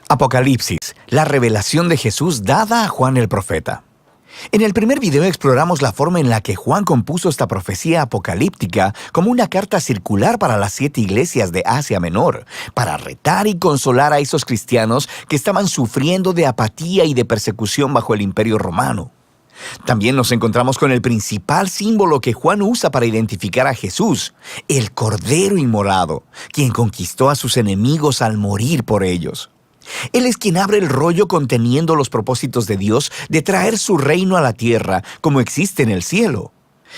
Apocalipsis, la revelación de Jesús dada a Juan el profeta. En el primer video exploramos la forma en la que Juan compuso esta profecía apocalíptica como una carta circular para las 7 iglesias de Asia Menor, para retar y consolar a esos cristianos que estaban sufriendo de apatía y de persecución bajo el Imperio Romano. También nos encontramos con el principal símbolo que Juan usa para identificar a Jesús, el Cordero Inmolado, quien conquistó a sus enemigos al morir por ellos. Él es quien abre el rollo conteniendo los propósitos de Dios de traer su reino a la tierra como existe en el cielo.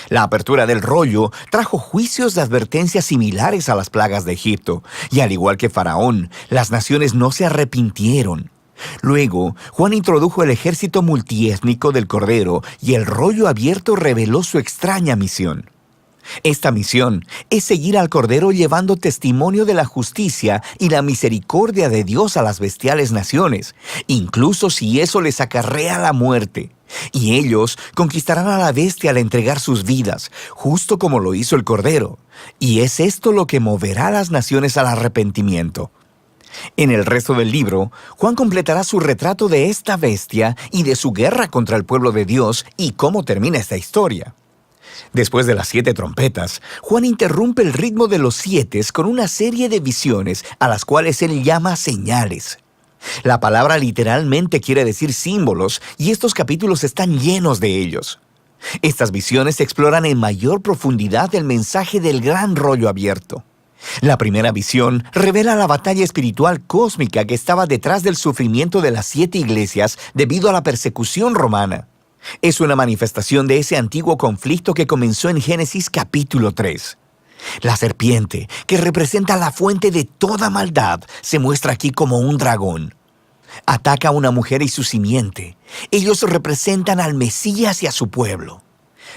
La apertura del rollo trajo juicios de advertencia similares a las plagas de Egipto, y al igual que Faraón, las naciones no se arrepintieron. Luego, Juan introdujo el ejército multiétnico del Cordero y el rollo abierto reveló su extraña misión. Esta misión es seguir al Cordero llevando testimonio de la justicia y la misericordia de Dios a las bestiales naciones, incluso si eso les acarrea la muerte. Y ellos conquistarán a la bestia al entregar sus vidas, justo como lo hizo el Cordero. Y es esto lo que moverá a las naciones al arrepentimiento. En el resto del libro, Juan completará su retrato de esta bestia y de su guerra contra el pueblo de Dios y cómo termina esta historia. Después de las 7 trompetas, Juan interrumpe el ritmo de los 7 con una serie de visiones a las cuales él llama señales. La palabra literalmente quiere decir símbolos y estos capítulos están llenos de ellos. Estas visiones exploran en mayor profundidad el mensaje del gran rollo abierto. La primera visión revela la batalla espiritual cósmica que estaba detrás del sufrimiento de las 7 iglesias debido a la persecución romana. Es una manifestación de ese antiguo conflicto que comenzó en Génesis capítulo 3. La serpiente, que representa la fuente de toda maldad, se muestra aquí como un dragón. Ataca a una mujer y su simiente. Ellos representan al Mesías y a su pueblo.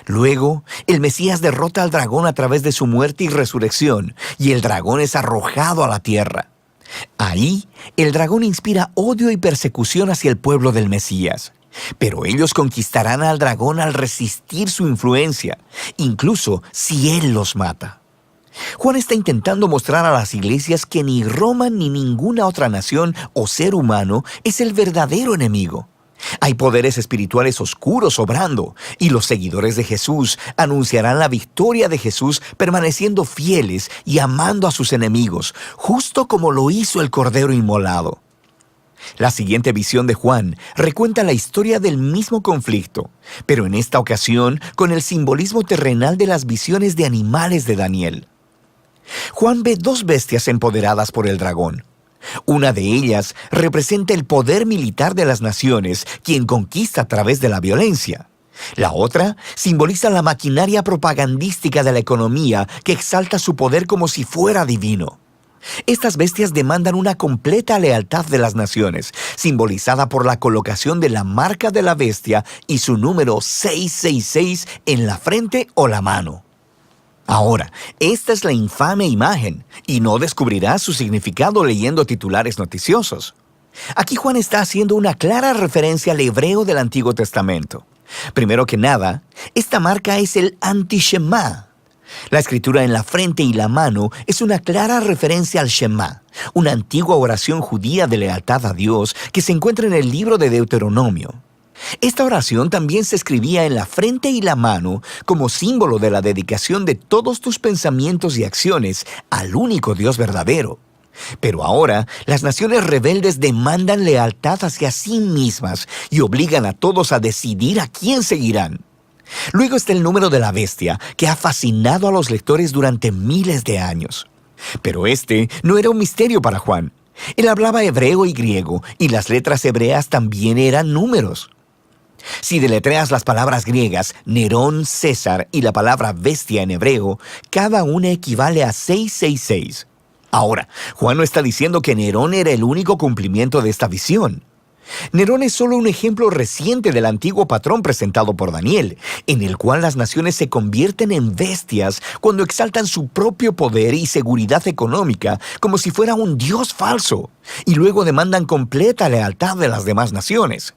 Luego, el Mesías derrota al dragón a través de su muerte y resurrección, y el dragón es arrojado a la tierra. Ahí, el dragón inspira odio y persecución hacia el pueblo del Mesías. Pero ellos conquistarán al dragón al resistir su influencia, incluso si él los mata. Juan está intentando mostrar a las iglesias que ni Roma ni ninguna otra nación o ser humano es el verdadero enemigo. Hay poderes espirituales oscuros obrando, y los seguidores de Jesús anunciarán la victoria de Jesús permaneciendo fieles y amando a sus enemigos, justo como lo hizo el Cordero Inmolado. La siguiente visión de Juan recuenta la historia del mismo conflicto, pero en esta ocasión con el simbolismo terrenal de las visiones de animales de Daniel. Juan ve 2 bestias empoderadas por el dragón. Una de ellas representa el poder militar de las naciones, quien conquista a través de la violencia. La otra simboliza la maquinaria propagandística de la economía que exalta su poder como si fuera divino. Estas bestias demandan una completa lealtad de las naciones, simbolizada por la colocación de la marca de la bestia y su número 666 en la frente o la mano. Ahora, esta es la infame imagen, y no descubrirás su significado leyendo titulares noticiosos. Aquí Juan está haciendo una clara referencia al hebreo del Antiguo Testamento. Primero que nada, esta marca es el Anti-Shema. La escritura en la frente y la mano es una clara referencia al Shema, una antigua oración judía de lealtad a Dios que se encuentra en el libro de Deuteronomio. Esta oración también se escribía en la frente y la mano como símbolo de la dedicación de todos tus pensamientos y acciones al único Dios verdadero. Pero ahora, las naciones rebeldes demandan lealtad hacia sí mismas y obligan a todos a decidir a quién seguirán. Luego está el número de la bestia, que ha fascinado a los lectores durante miles de años. Pero este no era un misterio para Juan. Él hablaba hebreo y griego, y las letras hebreas también eran números. Si deletreas las palabras griegas Nerón, César y la palabra bestia en hebreo, cada una equivale a 666. Ahora, Juan no está diciendo que Nerón era el único cumplimiento de esta visión. Nerón es solo un ejemplo reciente del antiguo patrón presentado por Daniel, en el cual las naciones se convierten en bestias cuando exaltan su propio poder y seguridad económica como si fuera un dios falso, y luego demandan completa lealtad de las demás naciones.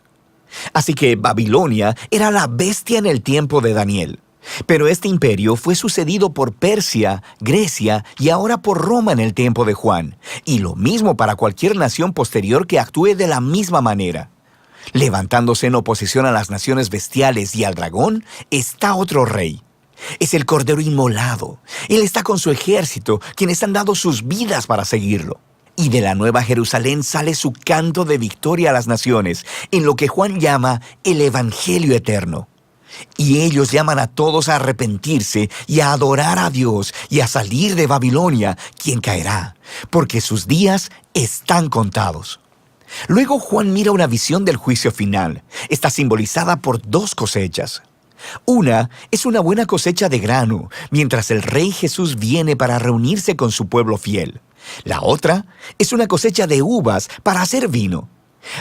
Así que Babilonia era la bestia en el tiempo de Daniel. Pero este imperio fue sucedido por Persia, Grecia y ahora por Roma en el tiempo de Juan, y lo mismo para cualquier nación posterior que actúe de la misma manera. Levantándose en oposición a las naciones bestiales y al dragón, está otro rey. Es el Cordero Inmolado. Él está con su ejército, quienes han dado sus vidas para seguirlo. Y de la Nueva Jerusalén sale su canto de victoria a las naciones, en lo que Juan llama el Evangelio Eterno. Y ellos llaman a todos a arrepentirse y a adorar a Dios y a salir de Babilonia, quien caerá, porque sus días están contados. Luego Juan mira una visión del juicio final. Está simbolizada por dos cosechas. Una es una buena cosecha de grano, mientras el Rey Jesús viene para reunirse con su pueblo fiel. La otra es una cosecha de uvas para hacer vino.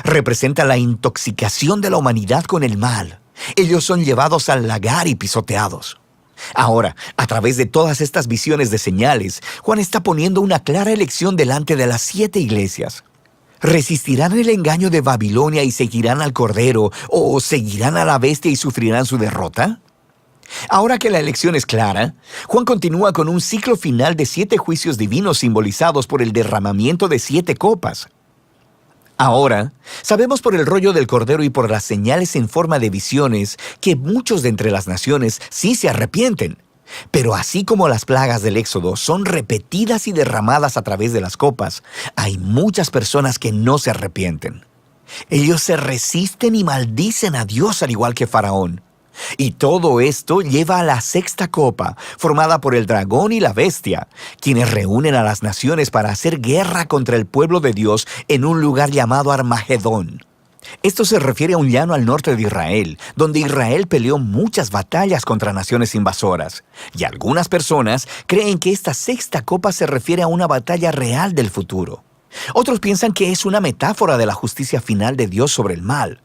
Representa la intoxicación de la humanidad con el mal. Ellos son llevados al lagar y pisoteados. Ahora, a través de todas estas visiones de señales, Juan está poniendo una clara elección delante de las 7 iglesias. ¿Resistirán el engaño de Babilonia y seguirán al Cordero, o seguirán a la bestia y sufrirán su derrota? Ahora que la elección es clara, Juan continúa con un ciclo final de 7 juicios divinos simbolizados por el derramamiento de 7 copas. Ahora, sabemos por el rollo del Cordero y por las señales en forma de visiones que muchos de entre las naciones sí se arrepienten. Pero así como las plagas del Éxodo son repetidas y derramadas a través de las copas, hay muchas personas que no se arrepienten. Ellos se resisten y maldicen a Dios al igual que Faraón. Y todo esto lleva a la 6ª copa, formada por el dragón y la bestia, quienes reúnen a las naciones para hacer guerra contra el pueblo de Dios en un lugar llamado Armagedón. Esto se refiere a un llano al norte de Israel, donde Israel peleó muchas batallas contra naciones invasoras. Y algunas personas creen que esta 6ª copa se refiere a una batalla real del futuro. Otros piensan que es una metáfora de la justicia final de Dios sobre el mal.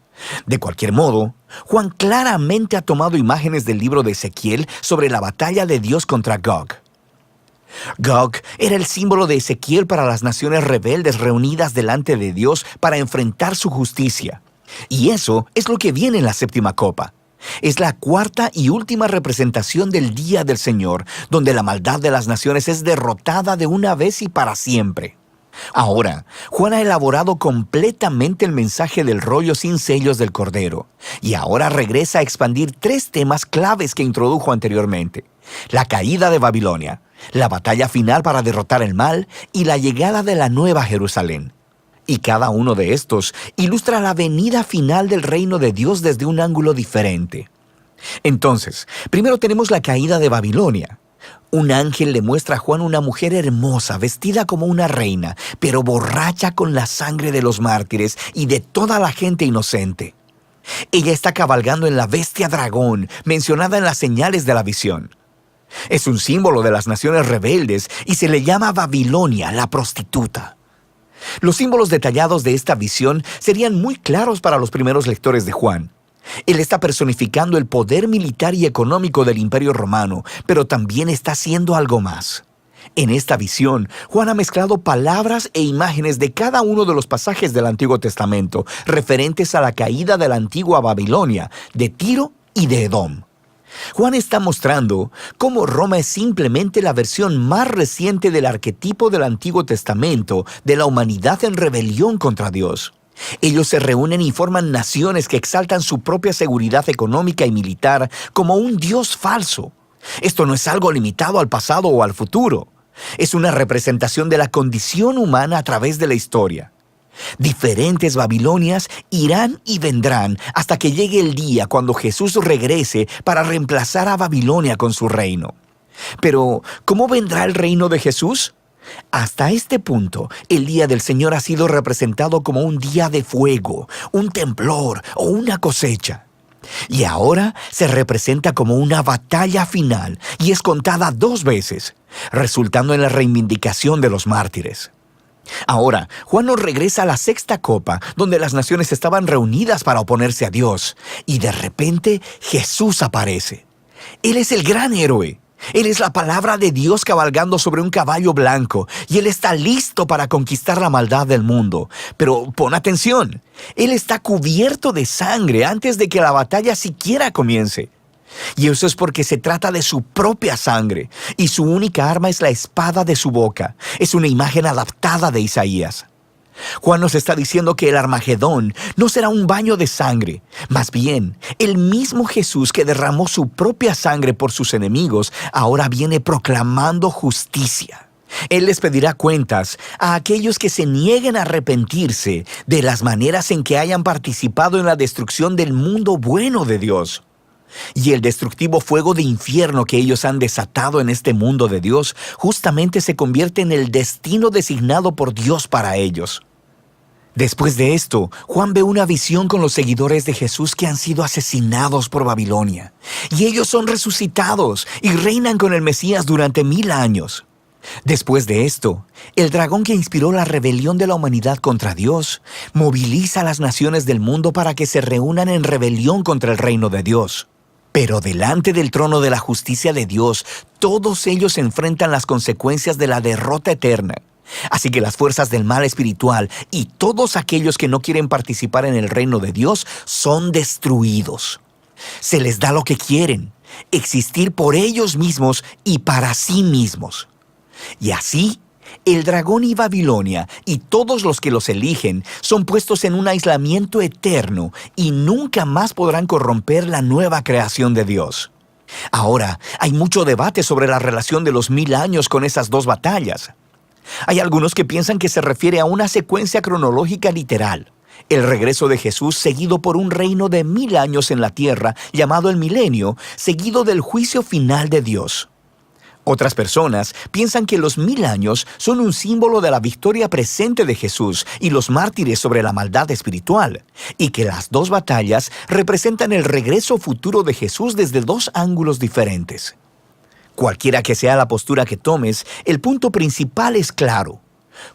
De cualquier modo, Juan claramente ha tomado imágenes del libro de Ezequiel sobre la batalla de Dios contra Gog. Gog era el símbolo de Ezequiel para las naciones rebeldes reunidas delante de Dios para enfrentar su justicia. Y eso es lo que viene en la 7ª copa. Es la 4ª y última representación del día del Señor, donde la maldad de las naciones es derrotada de una vez y para siempre. Ahora, Juan ha elaborado completamente el mensaje del rollo sin sellos del Cordero, y ahora regresa a expandir 3 temas claves que introdujo anteriormente: la caída de Babilonia, la batalla final para derrotar el mal y la llegada de la Nueva Jerusalén. Y cada uno de estos ilustra la venida final del reino de Dios desde un ángulo diferente. Entonces, primero tenemos la caída de Babilonia. Un ángel le muestra a Juan una mujer hermosa, vestida como una reina, pero borracha con la sangre de los mártires y de toda la gente inocente. Ella está cabalgando en la bestia dragón, mencionada en las señales de la visión. Es un símbolo de las naciones rebeldes y se le llama Babilonia, la prostituta. Los símbolos detallados de esta visión serían muy claros para los primeros lectores de Juan. Él está personificando el poder militar y económico del Imperio Romano, pero también está haciendo algo más. En esta visión, Juan ha mezclado palabras e imágenes de cada uno de los pasajes del Antiguo Testamento referentes a la caída de la antigua Babilonia, de Tiro y de Edom. Juan está mostrando cómo Roma es simplemente la versión más reciente del arquetipo del Antiguo Testamento de la humanidad en rebelión contra Dios. Ellos se reúnen y forman naciones que exaltan su propia seguridad económica y militar como un Dios falso. Esto no es algo limitado al pasado o al futuro. Es una representación de la condición humana a través de la historia. Diferentes Babilonias irán y vendrán hasta que llegue el día cuando Jesús regrese para reemplazar a Babilonia con su reino. Pero, ¿cómo vendrá el reino de Jesús? Hasta este punto, el día del Señor ha sido representado como un día de fuego, un temblor o una cosecha. Y ahora se representa como una batalla final y es contada 2 veces, resultando en la reivindicación de los mártires. Ahora, Juan nos regresa a la 6ª copa, donde las naciones estaban reunidas para oponerse a Dios, y de repente Jesús aparece. Él es el gran héroe. Él es la palabra de Dios cabalgando sobre un caballo blanco, y Él está listo para conquistar la maldad del mundo. Pero pon atención, Él está cubierto de sangre antes de que la batalla siquiera comience. Y eso es porque se trata de su propia sangre, y su única arma es la espada de su boca. Es una imagen adaptada de Isaías. Juan nos está diciendo que el Armagedón no será un baño de sangre. Más bien, el mismo Jesús que derramó su propia sangre por sus enemigos, ahora viene proclamando justicia. Él les pedirá cuentas a aquellos que se nieguen a arrepentirse de las maneras en que hayan participado en la destrucción del mundo bueno de Dios. Y el destructivo fuego de infierno que ellos han desatado en este mundo de Dios justamente se convierte en el destino designado por Dios para ellos. Después de esto, Juan ve una visión con los seguidores de Jesús que han sido asesinados por Babilonia. Y ellos son resucitados y reinan con el Mesías durante 1000 años. Después de esto, el dragón que inspiró la rebelión de la humanidad contra Dios, moviliza a las naciones del mundo para que se reúnan en rebelión contra el reino de Dios. Pero delante del trono de la justicia de Dios, todos ellos enfrentan las consecuencias de la derrota eterna. Así que las fuerzas del mal espiritual y todos aquellos que no quieren participar en el reino de Dios son destruidos. Se les da lo que quieren, existir por ellos mismos y para sí mismos. Y así, el dragón y Babilonia y todos los que los eligen son puestos en un aislamiento eterno y nunca más podrán corromper la nueva creación de Dios. Ahora, hay mucho debate sobre la relación de los 1000 años con esas dos batallas. Hay algunos que piensan que se refiere a una secuencia cronológica literal, el regreso de Jesús seguido por un reino de 1000 años en la tierra llamado el milenio, seguido del juicio final de Dios. Otras personas piensan que los 1000 años son un símbolo de la victoria presente de Jesús y los mártires sobre la maldad espiritual, y que las dos batallas representan el regreso futuro de Jesús desde dos ángulos diferentes. Cualquiera que sea la postura que tomes, el punto principal es claro.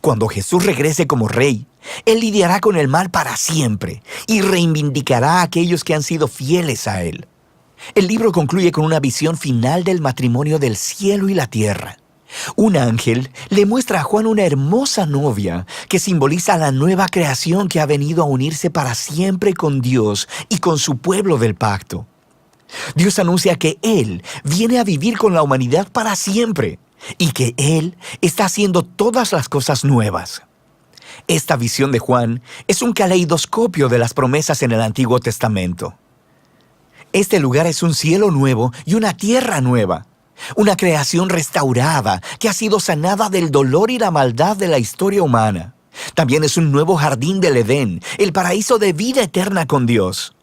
Cuando Jesús regrese como rey, Él lidiará con el mal para siempre y reivindicará a aquellos que han sido fieles a Él. El libro concluye con una visión final del matrimonio del cielo y la tierra. Un ángel le muestra a Juan una hermosa novia que simboliza la nueva creación que ha venido a unirse para siempre con Dios y con su pueblo del pacto. Dios anuncia que Él viene a vivir con la humanidad para siempre y que Él está haciendo todas las cosas nuevas. Esta visión de Juan es un caleidoscopio de las promesas en el Antiguo Testamento. Este lugar es un cielo nuevo y una tierra nueva, una creación restaurada que ha sido sanada del dolor y la maldad de la historia humana. También es un nuevo jardín del Edén, el paraíso de vida eterna con Dios.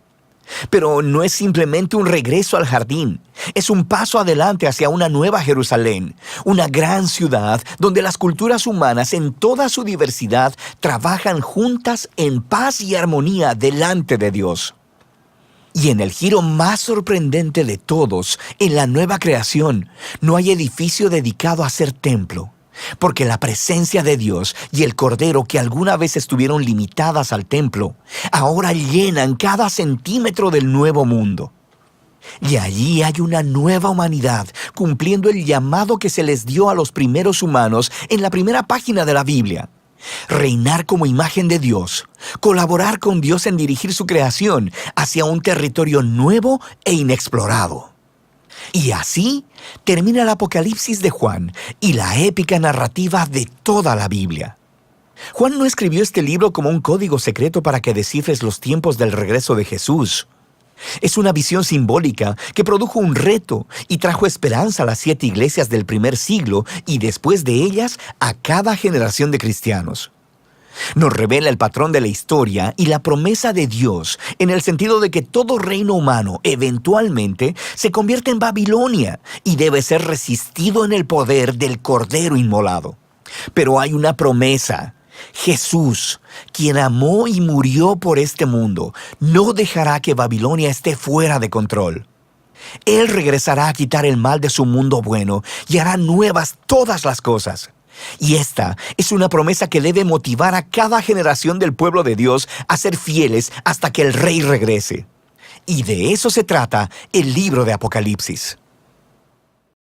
Pero no es simplemente un regreso al jardín, es un paso adelante hacia una nueva Jerusalén, una gran ciudad donde las culturas humanas en toda su diversidad trabajan juntas en paz y armonía delante de Dios. Y en el giro más sorprendente de todos, en la nueva creación, no hay edificio dedicado a ser templo, porque la presencia de Dios y el Cordero que alguna vez estuvieron limitadas al templo, ahora llenan cada centímetro del nuevo mundo. Y allí hay una nueva humanidad, cumpliendo el llamado que se les dio a los primeros humanos en la primera página de la Biblia. Reinar como imagen de Dios, colaborar con Dios en dirigir su creación hacia un territorio nuevo e inexplorado. Y así termina el Apocalipsis de Juan y la épica narrativa de toda la Biblia. Juan no escribió este libro como un código secreto para que descifres los tiempos del regreso de Jesús. Es una visión simbólica que produjo un reto y trajo esperanza a las 7 iglesias del primer siglo y después de ellas a cada generación de cristianos. Nos revela el patrón de la historia y la promesa de Dios en el sentido de que todo reino humano eventualmente se convierte en Babilonia y debe ser resistido en el poder del Cordero inmolado. Pero hay una promesa. Jesús, quien amó y murió por este mundo, no dejará que Babilonia esté fuera de control. Él regresará a quitar el mal de su mundo bueno y hará nuevas todas las cosas. Y esta es una promesa que debe motivar a cada generación del pueblo de Dios a ser fieles hasta que el Rey regrese. Y de eso se trata el libro de Apocalipsis.